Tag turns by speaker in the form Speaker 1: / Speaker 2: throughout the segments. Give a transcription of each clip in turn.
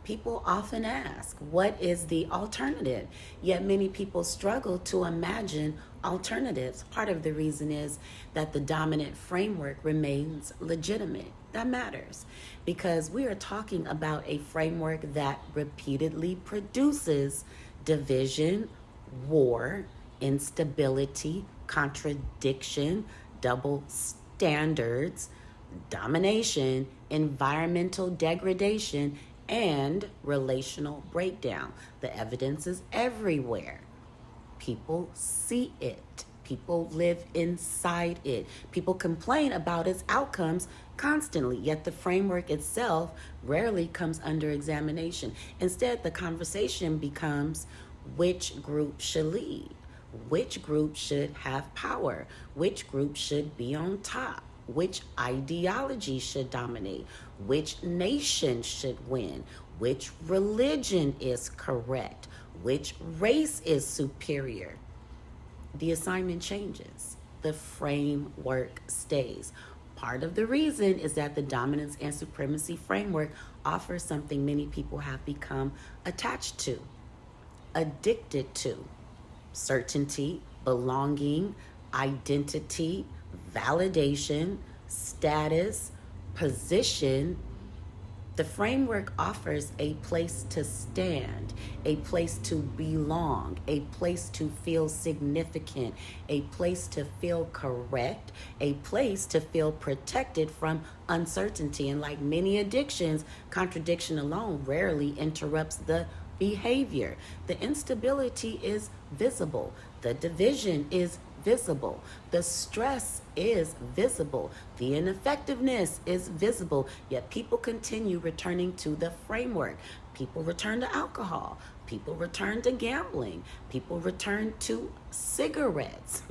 Speaker 1: People often ask, what is the alternative? Yet many people struggle to imagine alternatives. Part of the reason is that the dominant framework remains legitimate. That matters because we are talking about a framework that repeatedly produces division, war, instability, contradiction, double standards, domination, environmental degradation, and relational breakdown. The evidence is everywhere. People see it. People live inside it. People complain about its outcomes constantly, yet the framework itself rarely comes under examination. Instead, the conversation becomes which group should lead, which group should have power, which group should be on top, which ideology should dominate, which nation should win, which religion is correct, which race is superior. The assignment changes. The framework stays. Part of the reason is that the dominance and supremacy framework offers something many people have become attached to, addicted to: certainty, belonging, identity, validation, status, position. The framework offers a place to stand, a place to belong, a place to feel significant, a place to feel correct, a place to feel protected from uncertainty. And like many addictions, contradiction alone rarely interrupts the behavior. The instability is visible. The division is visible. The stress is visible. The ineffectiveness is visible. Yet people continue returning to the framework. People return to alcohol. People return to gambling. People return to cigarettes.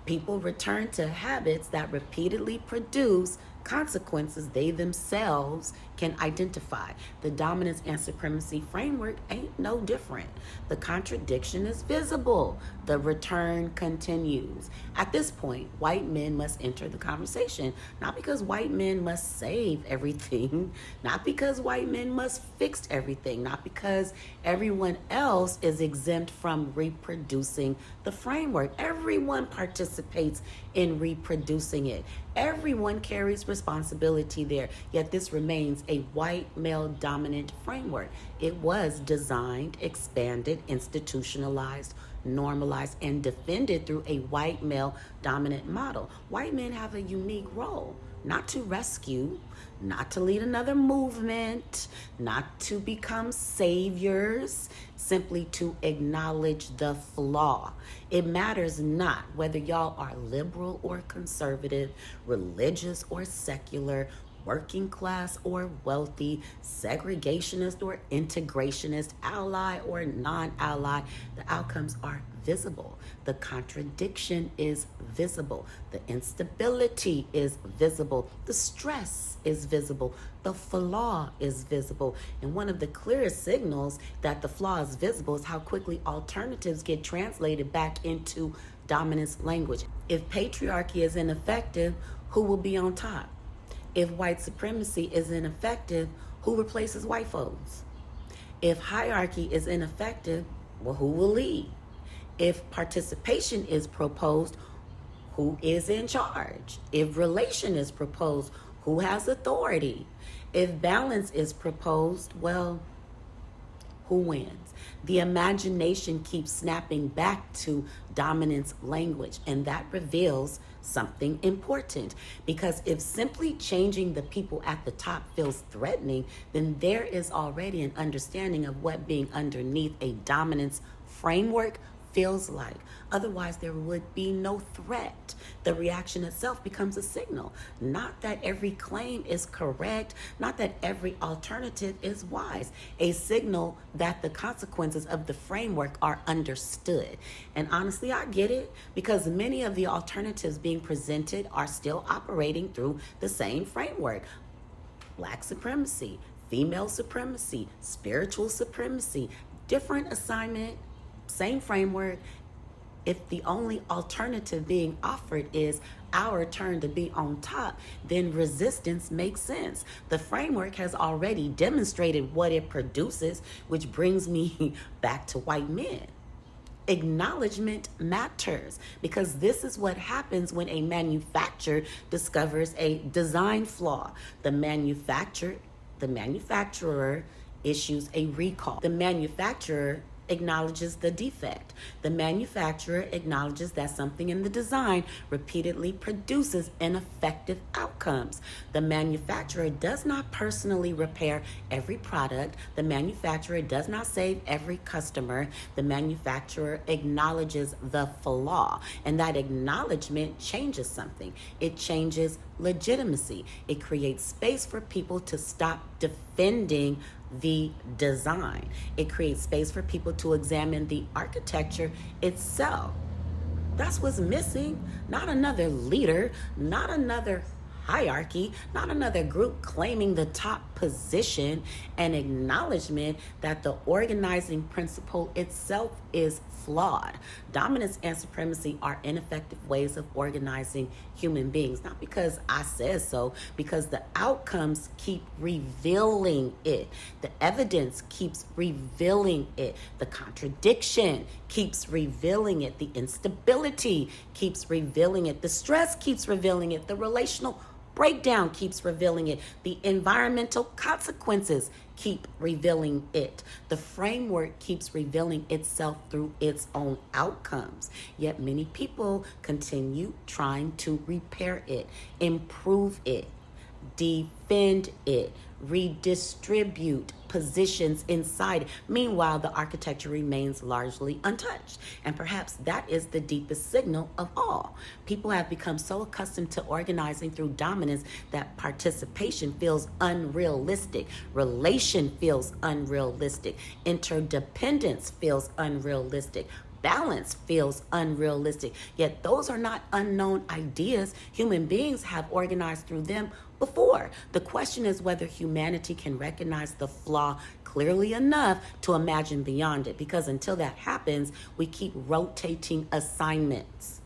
Speaker 1: People return to habits that repeatedly produce consequences they themselves can identify. The dominance and supremacy framework ain't no different. The contradiction is visible. The return continues. At this point, white men must enter the conversation, not because white men must save everything, not because white men must fix everything, not because everyone else is exempt from reproducing the framework. Everyone participates in reproducing it. Everyone carries responsibility there, yet this remains a white male dominant framework. It was designed, expanded, institutionalized, normalized, and defended through a white male dominant model. White men have a unique role: not to rescue, not to lead another movement, not to become saviors, simply to acknowledge the flaw. It matters not whether y'all are liberal or conservative, religious or secular, working class or wealthy, segregationist or integrationist, ally or non-ally. The outcomes are visible. The contradiction is visible. The instability is visible. The stress is visible. The flaw is visible. And one of the clearest signals that the flaw is visible is how quickly alternatives get translated back into dominance language. If patriarchy is ineffective, who will be on top? If white supremacy is ineffective, who replaces white folks? If hierarchy is ineffective, well, who will lead? If participation is proposed, who is in charge? If relation is proposed, who has authority? If balance is proposed, well, who wins? The imagination keeps snapping back to dominance language, and that reveals something important. Because if simply changing the people at the top feels threatening, then there is already an understanding of what being underneath a dominance framework feels like. Otherwise, there would be no threat. The reaction itself becomes a signal. Not that every claim is correct, not that every alternative is wise. A signal that the consequences of the framework are understood. And honestly, I get it, because many of the alternatives being presented are still operating through the same framework. Black supremacy, female supremacy, spiritual supremacy, different assignment, same framework. If the only alternative being offered is our turn to be on top, then resistance makes sense. The framework has already demonstrated what it produces, which brings me back to white men. Acknowledgement matters, because this is what happens when a manufacturer discovers a design flaw. The manufacturer issues a recall. The manufacturer acknowledges the defect. The manufacturer acknowledges that something in the design repeatedly produces ineffective outcomes. The manufacturer does not personally repair every product. The manufacturer does not save every customer. The manufacturer acknowledges the flaw, and that acknowledgement changes something. It changes legitimacy. It creates space for people to stop defending the design. It creates space for people to examine the architecture itself. That's what's missing. Not another leader, not another hierarchy, not another group claiming the top position, an acknowledgement that the organizing principle itself is flawed. Dominance and supremacy are ineffective ways of organizing human beings, not because I said so, because the outcomes keep revealing it. The evidence keeps revealing it. The contradiction keeps revealing it. The instability keeps revealing it. The stress keeps revealing it. The relational breakdown keeps revealing it. The environmental consequences keep revealing it. The framework keeps revealing itself through its own outcomes. Yet many people continue trying to repair it, improve it, defend it, redistribute positions inside. Meanwhile, the architecture remains largely untouched. And perhaps that is the deepest signal of all. People have become so accustomed to organizing through dominance that participation feels unrealistic. Relation feels unrealistic. Interdependence feels unrealistic. Balance feels unrealistic. Yet those are not unknown ideas. Human beings have organized through them before. The question is whether humanity can recognize the flaw clearly enough to imagine beyond it. Because until that happens, we keep rotating assignments.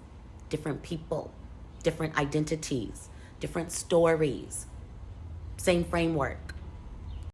Speaker 1: Different people, different identities, different stories, same framework.